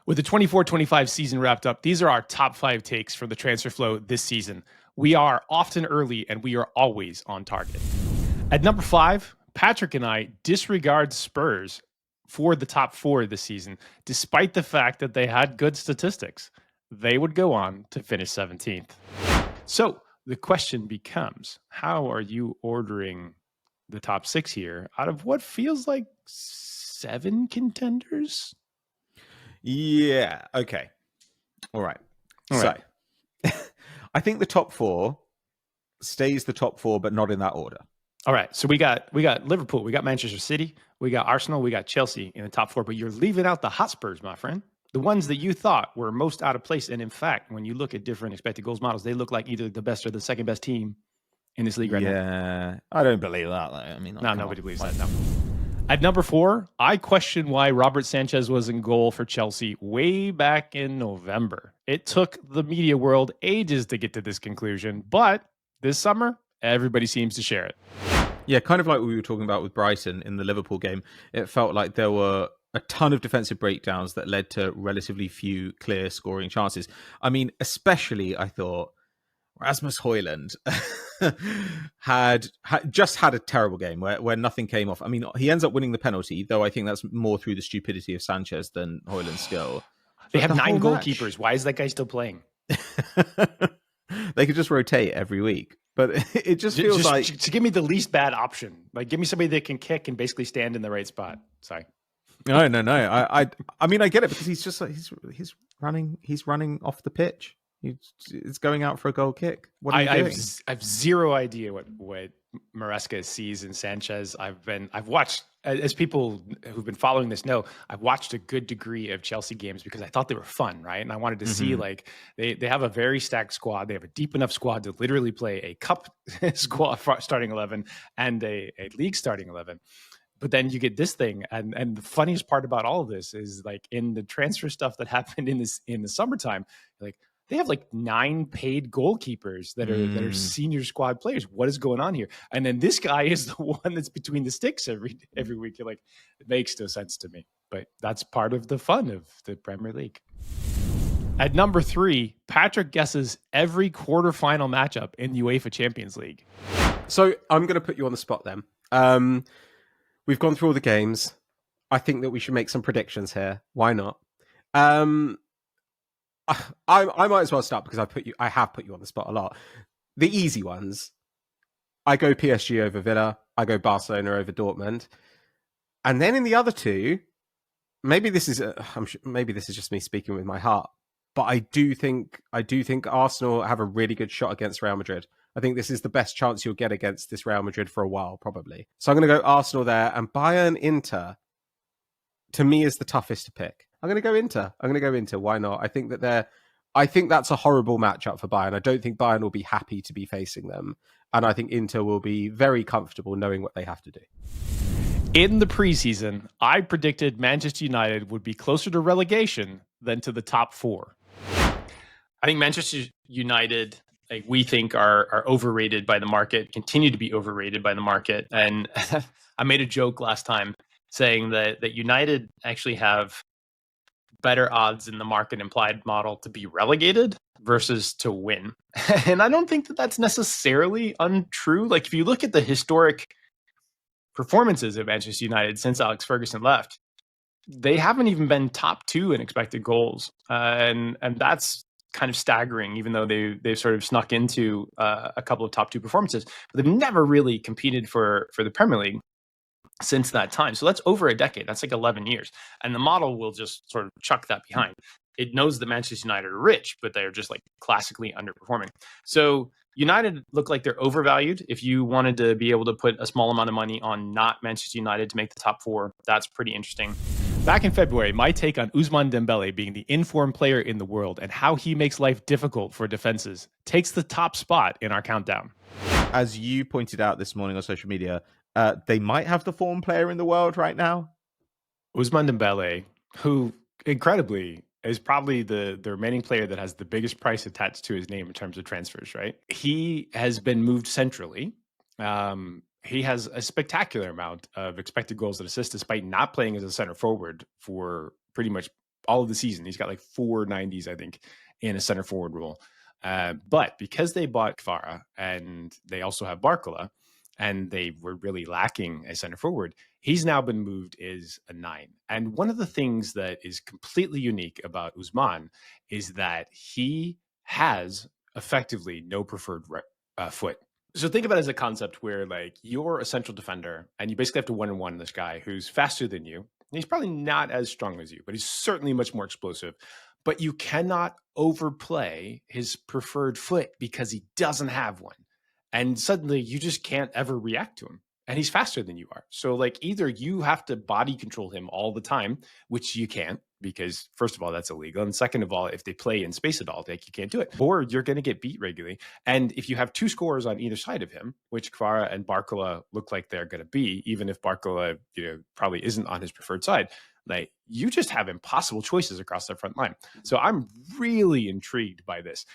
With the 24-25 season wrapped up, these are our top 5 takes for the transfer flow this season. We are often early and we are always on target. At number 5, Patrick and I disregard Spurs for the top 4 this season, despite the fact that they had good statistics. They would go on to finish 17th. So the question becomes, how are you ordering the top 6 here out of what feels like 7 contenders? Yeah. Okay. All right. So I think the top 4 stays the top 4, but not in that order. All right. So we got Liverpool, we got Manchester City, we got Arsenal, we got Chelsea in the top 4, but you're leaving out the Hotspurs, my friend. The ones that you thought were most out of place. And in fact, when you look at different expected goals models, they look like either the best or the second best team in this league right now. Yeah. I don't believe that. I mean, no, nobody believes that. No. At number 4, I question why Robert Sanchez was in goal for Chelsea way back in November. It took the media world ages to get to this conclusion, but this summer, everybody seems to share it. Yeah, kind of like what we were talking about with Brighton in the Liverpool game. It felt like there were a ton of defensive breakdowns that led to relatively few clear scoring chances. I mean, especially I thought Rasmus Højlund had just had a terrible game where nothing came off. I mean, he ends up winning the penalty, though I think that's more through the stupidity of Sanchez than Højlund's skill. They have 9 goalkeepers. Why is that guy still playing? They could just rotate every week. But it just feels like... To give me the least bad option. Like, give me somebody that can kick and basically stand in the right spot. Sorry. No. I mean, I get it because he's just like, he's running off the pitch. He's going out for a goal kick. What are you doing? I have zero idea what Maresca sees in Sanchez. I've watched, as people who've been following this know, I've watched a good degree of Chelsea games because I thought they were fun, right? And I wanted to see, like, they have a very stacked squad. They have a deep enough squad to literally play a cup squad starting 11 and a league starting 11. But then you get this thing, and the funniest part about all of this is, like, in the transfer stuff that happened in the summertime, like, they have like 9 paid goalkeepers that are senior squad players. What is going on here? And then this guy is the one that's between the sticks every week. You're like, it makes no sense to me. But that's part of the fun of the Premier League. At number 3, Patrick guesses every quarterfinal matchup in the UEFA Champions League. So I'm going to put you on the spot then. We've gone through all the games. I think that we should make some predictions here. Why not? I might as well start because I have put you on the spot a lot. The easy ones, I go PSG over Villa, I go Barcelona over Dortmund, and then in the other 2, maybe this is just me speaking with my heart, but I do think Arsenal have a really good shot against Real Madrid. I think this is the best chance you'll get against this Real Madrid for a while, probably. So I'm going to go Arsenal there, and Bayern Inter, to me, is the toughest to pick. I'm going to go Inter. Why not? I think that's a horrible matchup for Bayern. I don't think Bayern will be happy to be facing them. And I think Inter will be very comfortable knowing what they have to do. In the preseason, I predicted Manchester United would be closer to relegation than to the top 4. I think Manchester United, like, we think are overrated by the market, continue to be overrated by the market. And I made a joke last time saying that United actually have better odds in the market implied model to be relegated versus to win. And I don't think that that's necessarily untrue. Like, if you look at the historic performances of Manchester United since Alex Ferguson left, they haven't even been top 2 in expected goals. And that's kind of staggering, even though they've sort of snuck into a couple of top 2 performances. But they've never really competed for the Premier League since that time. So that's over a decade. That's like 11 years. And the model will just sort of chuck that behind. It knows that Manchester United are rich, but they're just like classically underperforming. So United look like they're overvalued. If you wanted to be able to put a small amount of money on not Manchester United to make the top 4, that's pretty interesting. Back in February, my take on Ousmane Dembele being the informed player in the world and how he makes life difficult for defenses takes the top spot in our countdown. As you pointed out this morning on social media, they might have the form player in the world right now. Ousmane Dembele, who incredibly is probably the remaining player that has the biggest price attached to his name in terms of transfers, right? He has been moved centrally. He has a spectacular amount of expected goals and assists despite not playing as a center forward for pretty much all of the season. He's got like 490s, I think, in a center forward role. But because they bought Kvara and they also have Barcola, and they were really lacking a center forward, he's now been moved as a 9. And one of the things that is completely unique about Ousmane is that he has effectively no preferred foot. So think about it as a concept where like you're a central defender and you basically have to 1-on-1 this guy who's faster than you. He's probably not as strong as you, but he's certainly much more explosive. But you cannot overplay his preferred foot because he doesn't have one. And suddenly you just can't ever react to him. And he's faster than you are. So like either you have to body control him all the time, which you can't, because first of all, that's illegal. And second of all, if they play in space at all, like you can't do it. Or you're going to get beat regularly. And if you have two scorers on either side of him, which Kvara and Barcola look like they're going to be, even if Barcola, probably isn't on his preferred side, like you just have impossible choices across their front line. So I'm really intrigued by this.